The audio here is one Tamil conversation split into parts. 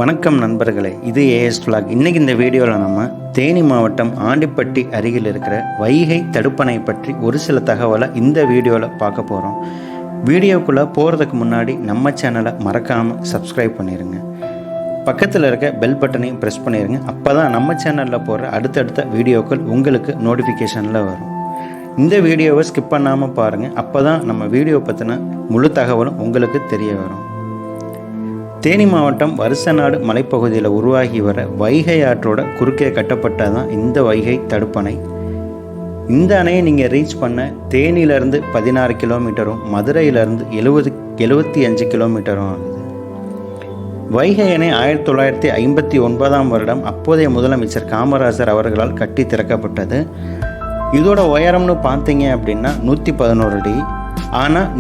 வணக்கம் நண்பர்களே, இது ஏஎஸ் விளாக். இன்றைக்கி இந்த வீடியோவில் நம்ம தேனி மாவட்டம் ஆண்டிப்பட்டி அருகில் இருக்கிற வைகை தடுப்பணை பற்றி ஒரு சில தகவலை இந்த வீடியோவில் பார்க்க போகிறோம். வீடியோக்குள்ளே போகிறதுக்கு முன்னாடி நம்ம சேனலை மறக்காமல் சப்ஸ்கிரைப் பண்ணிடுங்க. பக்கத்தில் இருக்க பெல் பட்டனையும் ப்ரெஸ் பண்ணிடுங்க. அப்போ தான் நம்ம சேனலில் போடுற அடுத்தடுத்த வீடியோக்கள் உங்களுக்கு நோட்டிஃபிகேஷனில் வரும். இந்த வீடியோவை ஸ்கிப் பண்ணாமல் பாருங்கள். அப்போ தான் நம்ம வீடியோ பற்றின முழு தகவலும் உங்களுக்கு தெரிய வரும். தேனி மாவட்டம் வருசநாடு மலைப்பகுதியில் உருவாகி வர வைகை ஆற்றோட குறுக்கே கட்டப்பட்டதான் இந்த வைகை தடுப்பணை. இந்த அணையை நீங்கள் ரீச் பண்ண தேனியிலேருந்து 16 கிலோமீட்டரும் மதுரையிலேருந்து 75 கிலோமீட்டரும் ஆகுது. வைகை அணை 1959ஆம் வருடம் அப்போதைய முதலமைச்சர் காமராஜர் அவர்களால் கட்டி திறக்கப்பட்டது. இதோட உயரம்னு பார்த்தீங்க அப்படின்னா 111 அடி. ஆனால்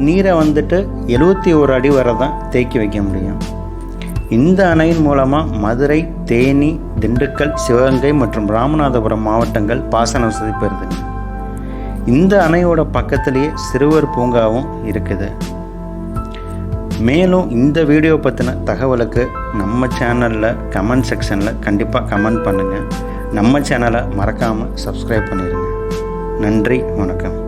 நீரை வந்துட்டு 71 அடி வரை தான் தேக்கி வைக்க முடியும். இந்த அணையின் மூலமாக மதுரை, தேனி, திண்டுக்கல், சிவகங்கை மற்றும் ராமநாதபுரம் மாவட்டங்கள் பாசன வசதி பெறுதுங்க. இந்த அணையோட பக்கத்திலேயே சிறுவர் பூங்காவும் இருக்குது. மேலும் இந்த வீடியோ பற்றின தகவலுக்கு நம்ம சேனலில் கமெண்ட் செக்ஷனில் கண்டிப்பாக கமெண்ட் பண்ணுங்கள். நம்ம சேனலை மறக்காமல் சப்ஸ்கிரைப் பண்ணிடுங்க. நன்றி, வணக்கம்.